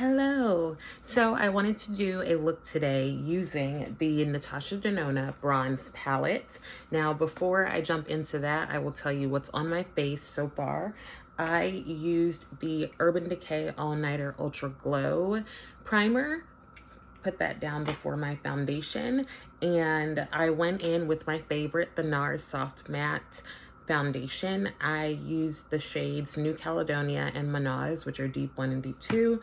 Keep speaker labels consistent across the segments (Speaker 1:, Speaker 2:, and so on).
Speaker 1: Hello. So I wanted to do a look today using the Natasha Denona bronze palette. Now, before I jump into that, I will tell you what's on my face so far. I used the Urban Decay All Nighter Ultra Glow primer. Put that down before my foundation, and I went in with my favorite, the Nars Soft Matte foundation. I used the shades New Caledonia and Manaz, which are deep 1 and deep 2.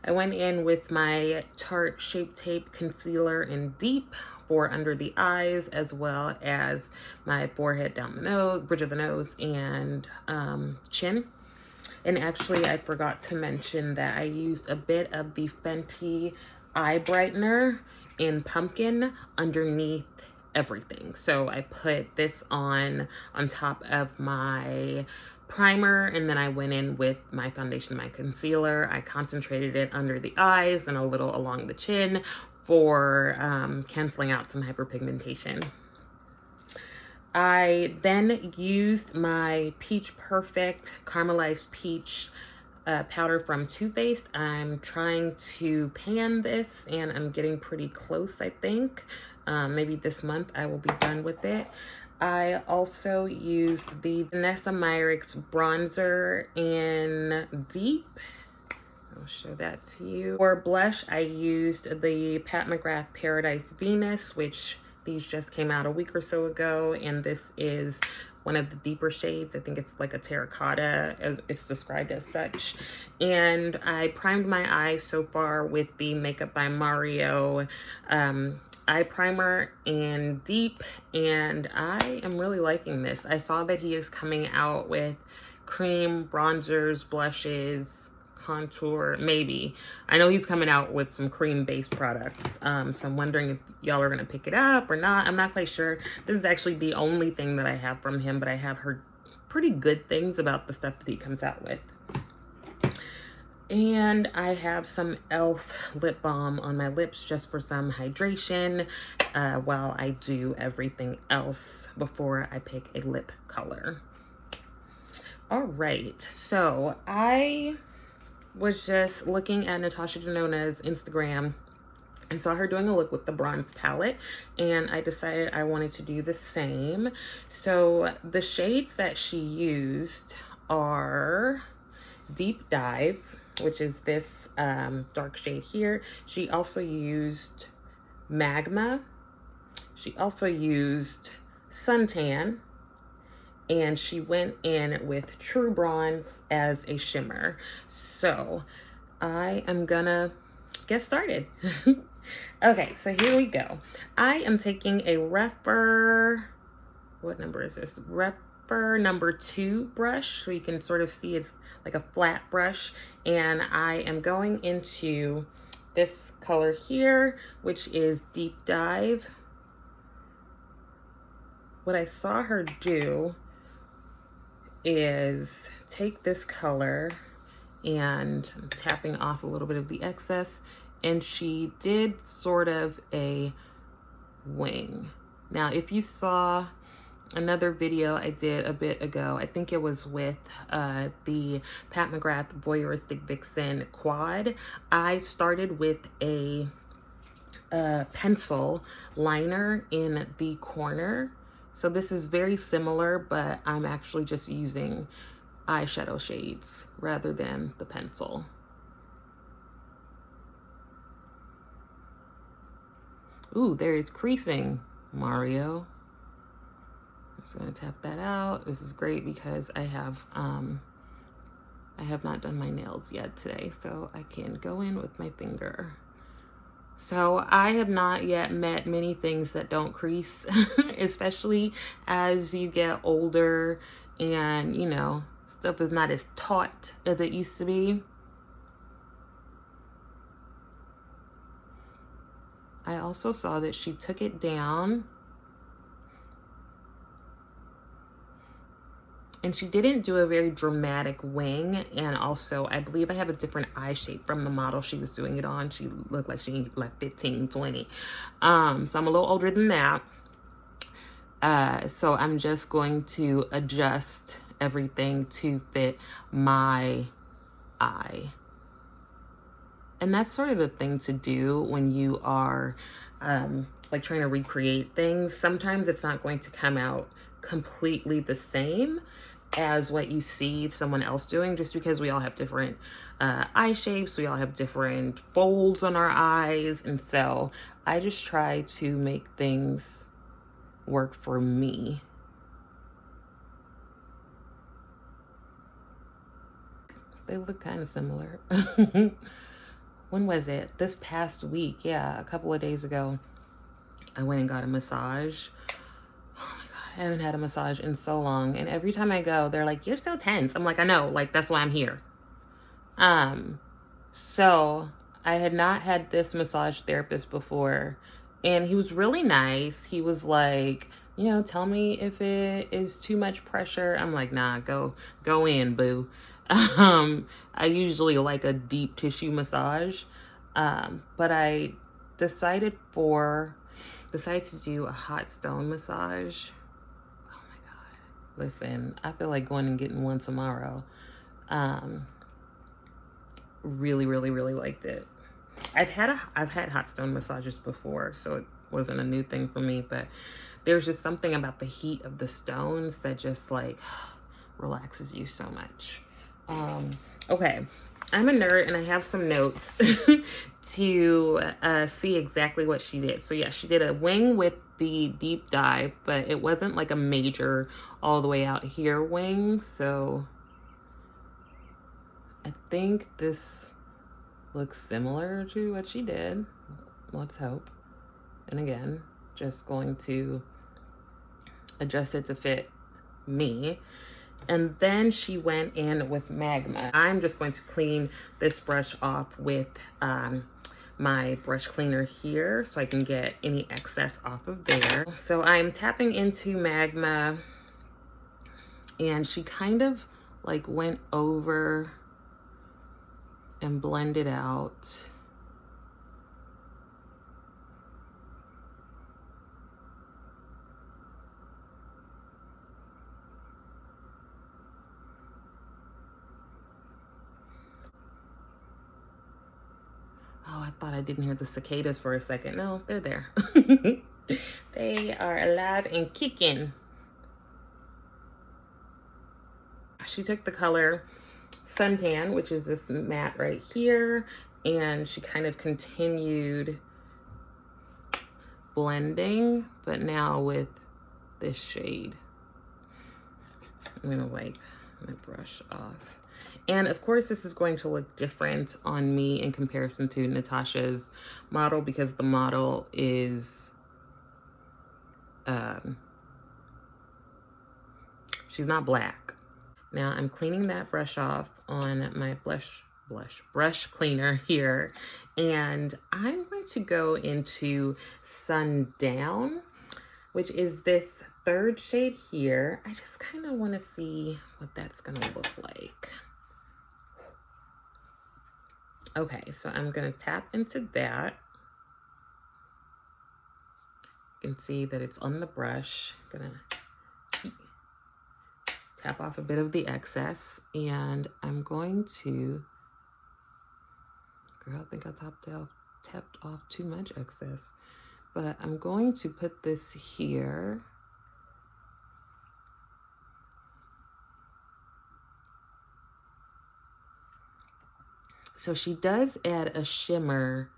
Speaker 1: I went in with my Tarte Shape Tape concealer in deep for under the eyes, as well as my forehead, down the nose, bridge of the nose, and chin. And actually, I forgot to mention that I used a bit of the Fenty eye brightener in pumpkin underneath everything. So I put this on top of my primer, and then I went in with my foundation, my concealer. I concentrated it under the eyes and a little along the chin for canceling out some hyperpigmentation. I then used my Peach Perfect Caramelized Peach powder from Too Faced. I'm trying to pan this, and I'm getting pretty close, I think. Maybe this month I will be done with it. I also used the Danessa Myricks bronzer in Deep. I'll show that to you. For blush, I used the Pat McGrath Paradise Venus, which these just came out a week or so ago, and this is one of the deeper shades. I think it's like a terracotta, as it's described as such. And I primed my eyes so far with the Makeup by Mario eye primer in Deep, and I am really liking this. I saw that he is coming out with cream bronzers, blushes, contour, maybe. I know he's coming out with some cream-based products, so I'm wondering if y'all are gonna pick it up or not. I'm not quite sure. This is actually the only thing that I have from him, but I have heard pretty good things about the stuff that he comes out with. And I have some e.l.f. lip balm on my lips just for some hydration while I do everything else before I pick a lip color. All right, so I was just looking at Natasha Denona's Instagram and saw her doing a look with the bronze palette, and I decided I wanted to do the same. So the shades that she used are Deep Dive, which is this dark shade here. She also used Magma. She also used Suntan, and she went in with True Bronze as a shimmer. So I am gonna get started. Okay, so here we go. I am taking a Rephr, what number is this? Rephr number 2 brush, so you can sort of see it's like a flat brush, and I am going into this color here, which is Deep Dive. What I saw her do is take this color, and I'm tapping off a little bit of the excess, and she did sort of a wing. Now, if you saw another video I did a bit ago, I think it was with the Pat McGrath Voyeuristic Vixen Quad, I started with a pencil liner in the corner. So this is very similar, but I'm actually just using eyeshadow shades rather than the pencil. Ooh, there is creasing, Mario. I'm just gonna tap that out. This is great because I have not done my nails yet today, so I can go in with my finger. So I have not yet met many things that don't crease, especially as you get older and, you know, stuff is not as taut as it used to be. I also saw that she took it down, and she didn't do a very dramatic wing. And also, I believe I have a different eye shape from the model she was doing it on. She looked like she like 15, 20. So I'm a little older than that. So I'm just going to adjust everything to fit my eye. And that's sort of the thing to do when you are like trying to recreate things. Sometimes it's not going to come out completely the same as what you see someone else doing, just because we all have different eye shapes, we all have different folds on our eyes, and so I just try to make things work for me. They look kind of similar. When was it? This past week, yeah, a couple of days ago, I went and got a massage. Oh my God, I haven't had a massage in so long. And every time I go, they're like, "You're so tense." I'm like, "I know, like, that's why I'm here." So I had not had this massage therapist before, and he was really nice. He was like, "Tell me if it is too much pressure." I'm like, "Nah, go in, boo." I usually like a deep tissue massage. But I decided to do a hot stone massage. Oh my God. Listen, I feel like going and getting one tomorrow. Really, really, really liked it. I've had hot stone massages before, so it wasn't a new thing for me, but there's just something about the heat of the stones that just like relaxes you so much. Okay, I'm a nerd and I have some notes to see exactly what she did. So yeah, she did a wing with the deep dive, but it wasn't like a major all the way out here wing. So I think this looks similar to what she did. Let's hope. And again, just going to adjust it to fit me. And then she went in with Magma. I'm just going to clean this brush off with my brush cleaner here so I can get any excess off of there. So I'm tapping into Magma, and she kind of like went over and blended out. Oh, I thought I didn't hear the cicadas for a second. No, they're there. They are alive and kicking. She took the color Suntan, which is this matte right here, and she kind of continued blending, but now with this shade. I'm gonna wipe my brush off. And of course, this is going to look different on me in comparison to Natasha's model, because the model is, she's not black. Now I'm cleaning that brush off on my brush cleaner here. And I'm going to go into Sundown, which is this third shade here. I just kind of want to see what that's going to look like. Okay, so I'm going to tap into that. You can see that it's on the brush. I'm going to tap off a bit of the excess, and I'm going to, girl, I think I tapped off too much excess, but I'm going to put this here. So she does add a shimmer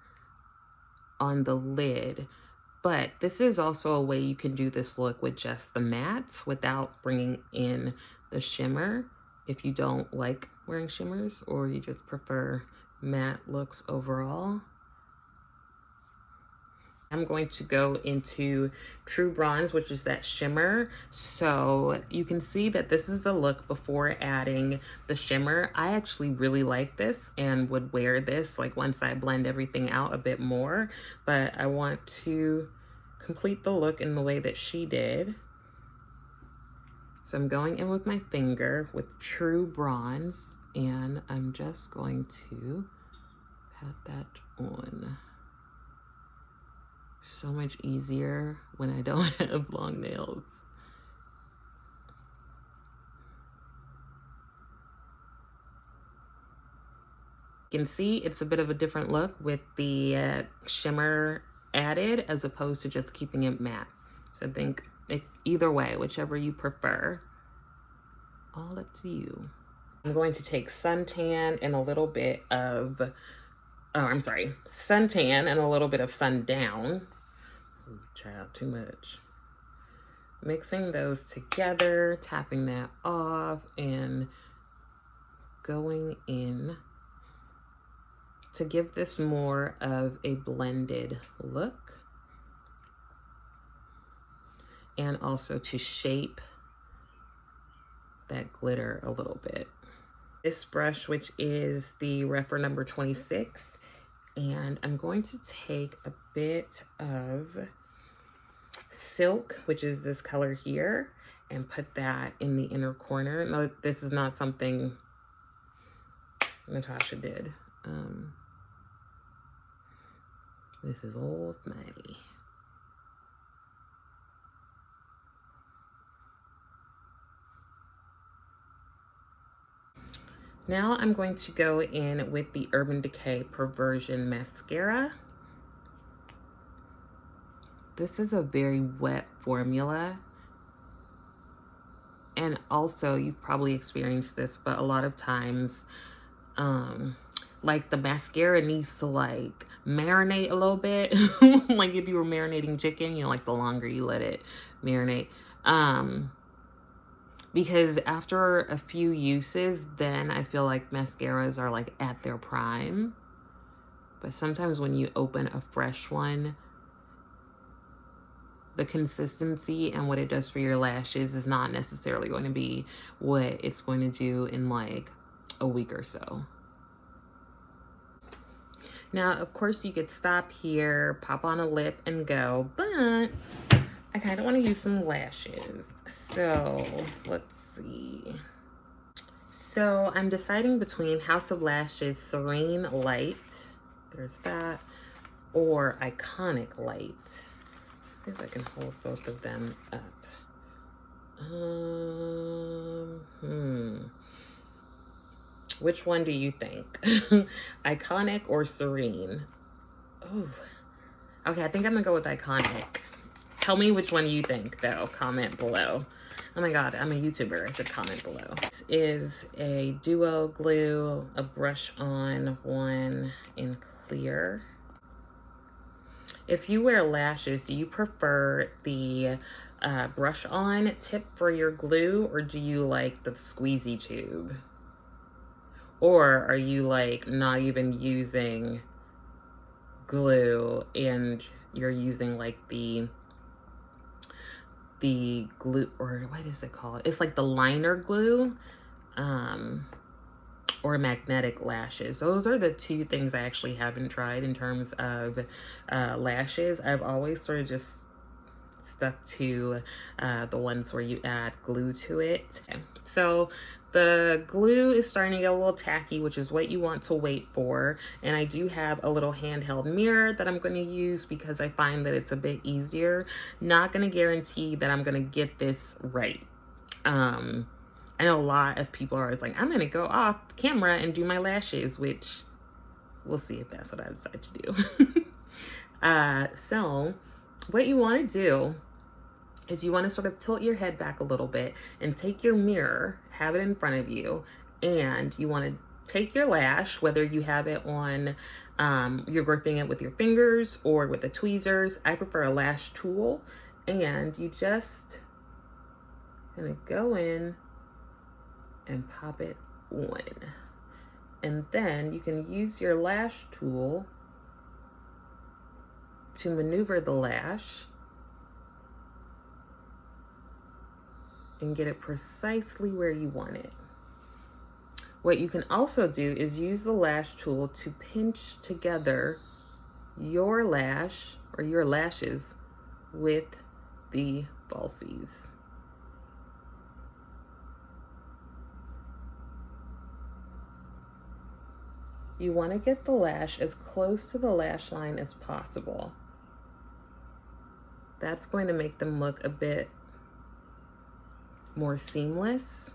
Speaker 1: on the lid, but this is also a way you can do this look with just the mattes without bringing in the shimmer if you don't like wearing shimmers or you just prefer matte looks overall. I'm going to go into True Bronze, which is that shimmer. So you can see that this is the look before adding the shimmer. I actually really like this and would wear this like once I blend everything out a bit more, but I want to complete the look in the way that she did. So I'm going in with my finger with True Bronze, and I'm just going to pat that on. So much easier when I don't have long nails. can see it's a bit of a different look with the shimmer added as opposed to just keeping it matte. So I think either way, whichever you prefer, all up to you. I'm going to take suntan and a little bit of, suntan and a little bit of sundown. Ooh, child, too much. Mixing those together, tapping that off, and going in to give this more of a blended look, and also to shape that glitter a little bit. This brush, which is the Rephr number 26, and I'm going to take a bit of silk, which is this color here, and put that in the inner corner. No, this is not something Natasha did. This is old Smiley. Now I'm going to go in with the Urban Decay Perversion Mascara. This is a very wet formula. And also, you've probably experienced this, but a lot of times, like the mascara needs to like marinate a little bit. Like if you were marinating chicken, you know, like the longer you let it marinate. Because after a few uses, then I feel like mascaras are like at their prime. But sometimes when you open a fresh one, the consistency and what it does for your lashes is not necessarily going to be what it's going to do in like a week or so. Now, of course, you could stop here, pop on a lip and go, but I kind of want to use some lashes. So let's see. So I'm deciding between House of Lashes Serene Light, there's that, or Iconic Light. See if I can hold both of them up. Which one do you think? Iconic or Serene? Oh, okay, I think I'm gonna go with Iconic. Tell me which one you think, though. Comment below. Oh my God, I'm a YouTuber. I said comment below. This is a duo glue, a brush on one in clear. If you wear lashes, do you prefer the brush on tip for your glue, or do you like the squeezy tube? Or are you like not even using glue and you're using like the glue, or what is it called? It's like the liner glue, or magnetic lashes. Those are the two things I actually haven't tried in terms of lashes. I've always sort of just stuck to the ones where you add glue to it. Okay. So the glue is starting to get a little tacky, which is what you want to wait for. And I do have a little handheld mirror that I'm going to use because I find that it's a bit easier. Not going to guarantee that I'm going to get this right. I know a lot of people are always like, I'm going to go off camera and do my lashes, which we'll see if that's what I decide to do. So what you want to do is you want to sort of tilt your head back a little bit and take your mirror, have it in front of you, and you want to take your lash, whether you have it on, you're gripping it with your fingers or with the tweezers. I prefer a lash tool, and you just kind of go in and pop it on. And then you can use your lash tool to maneuver the lash and get it precisely where you want it. What you can also do is use the lash tool to pinch together your lash or your lashes with the falsies. You want to get the lash as close to the lash line as possible. That's going to make them look a bit more seamless.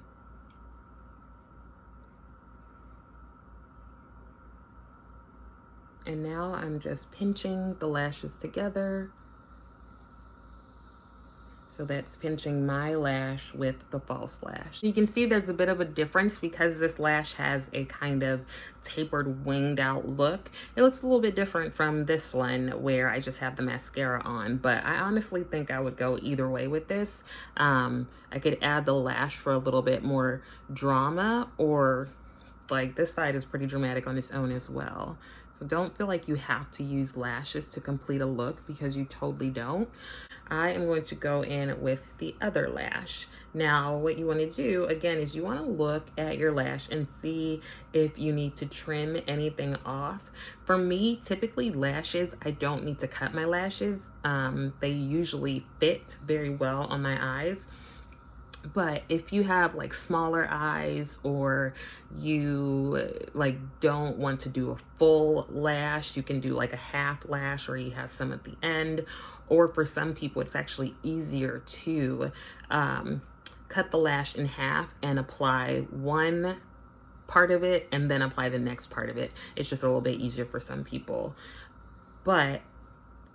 Speaker 1: And now I'm just pinching the lashes together. So that's pinching my lash with the false lash. You can see there's a bit of a difference because this lash has a kind of tapered, winged out look. It looks a little bit different from this one where I just have the mascara on, but I honestly think I would go either way with this. I could add the lash for a little bit more drama, or like this side is pretty dramatic on its own as well. So don't feel like you have to use lashes to complete a look, because you totally don't. I am going to go in with the other lash. Now, what you want to do, again, is you want to look at your lash and see if you need to trim anything off. For me, typically lashes, I don't need to cut my lashes. They usually fit very well on my eyes. But if you have like smaller eyes, or you like don't want to do a full lash, you can do like a half lash, or you have some at the end. Or for some people, it's actually easier to cut the lash in half and apply one part of it and then apply the next part of it. It's just a little bit easier for some people. But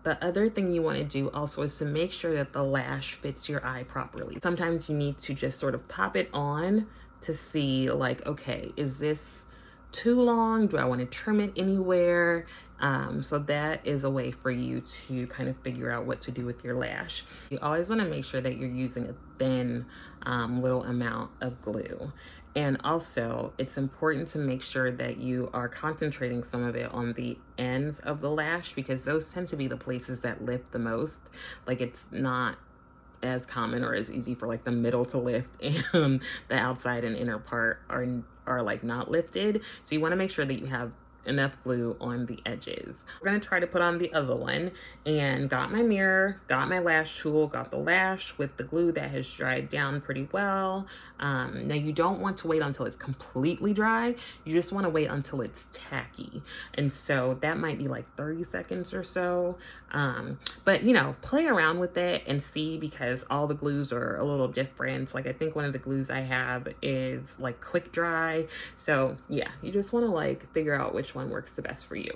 Speaker 1: the other thing you want to do also is to make sure that the lash fits your eye properly. Sometimes you need to just sort of pop it on to see like, okay, is this too long? Do I want to trim it anywhere? So that is a way for you to kind of figure out what to do with your lash. You always want to make sure that you're using a thin little amount of glue. And also, it's important to make sure that you are concentrating some of it on the ends of the lash, because those tend to be the places that lift the most. Like, it's not as common or as easy for like the middle to lift, and the outside and inner part are like not lifted. So you want to make sure that you have enough glue on the edges. We're gonna try to put on the other one, and got my mirror, got my lash tool, got the lash with the glue that has dried down pretty well. Now you don't want to wait until it's completely dry. You just want to wait until it's tacky. And so that might be like 30 seconds or so. But you know, play around with it and see, because all the glues are a little different. Like I think one of the glues I have is like quick dry. So yeah, you just want to like figure out which one works the best for you.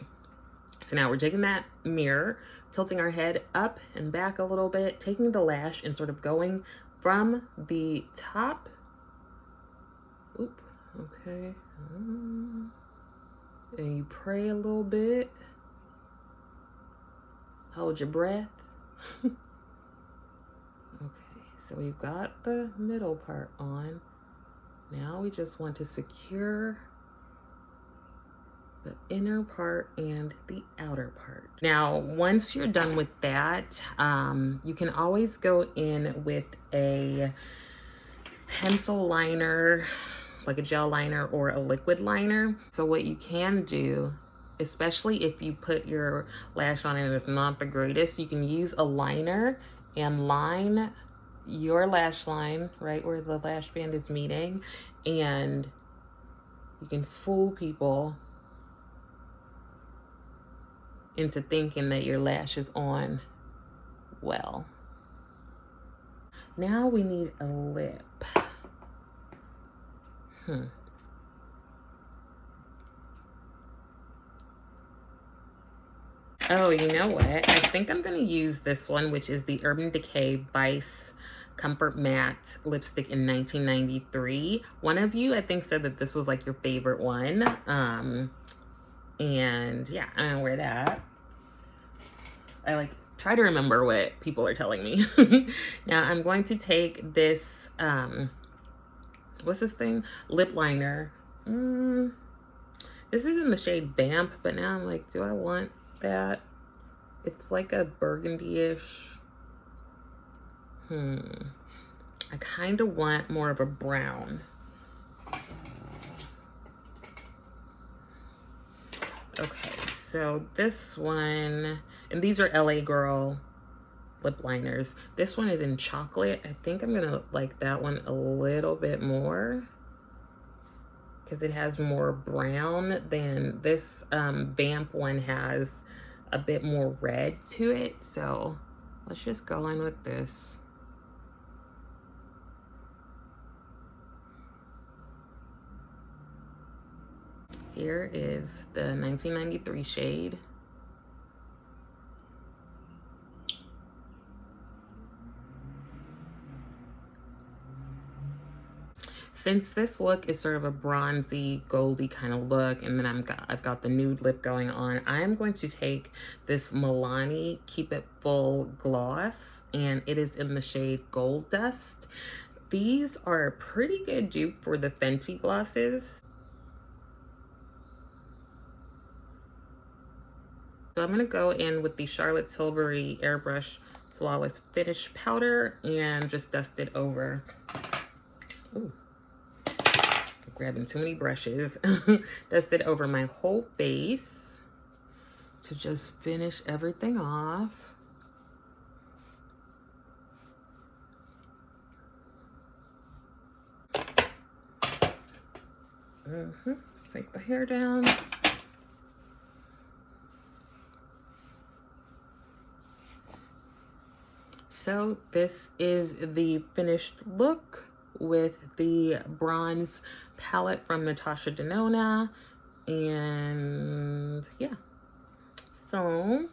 Speaker 1: So now we're taking that mirror, tilting our head up and back a little bit, taking the lash and sort of going from the top. Oop, okay. And you pray a little bit. Hold your breath. Okay, so we've got the middle part on. Now we just want to secure the inner part and the outer part. Now, once you're done with that, you can always go in with a pencil liner, like a gel liner or a liquid liner. So what you can do, especially if you put your lash on and it's not the greatest, you can use a liner and line your lash line right where the lash band is meeting, and you can fool people into thinking that your lash is on well. Now we need a lip. Oh, you know what? I think I'm gonna use this one, which is the Urban Decay Vice Comfort Matte lipstick in 1993. One of you, I think, said that this was like your favorite one. And yeah, I'm gonna wear that. I like try to remember what people are telling me. Now I'm going to take this, what's this thing? Lip liner. This is in the shade Vamp, but now I'm like, do I want that? It's like a burgundy-ish. I kind of want more of a brown. Okay, so this one, and these are LA Girl lip liners. This one is in chocolate. I think I'm gonna like that one a little bit more, because it has more brown than this Vamp one has a bit more red to it. So let's just go in with this. Here is the 1993 shade. Since this look is sort of a bronzy, goldy kind of look, and then I've got the nude lip going on, I am going to take this Milani Keep It Full gloss, and it is in the shade Gold Dust. These are a pretty good dupe for the Fenty glosses. So I'm going to go in with the Charlotte Tilbury Airbrush Flawless Finish Powder and just dust it over. Ooh. Grabbing too many brushes. Dust it over my whole face to just finish everything off. Take the hair down. So this is the finished look with the bronze palette from Natasha Denona. And yeah, so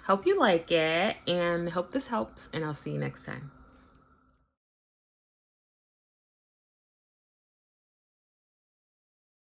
Speaker 1: hope you like it and hope this helps, and I'll see you next time.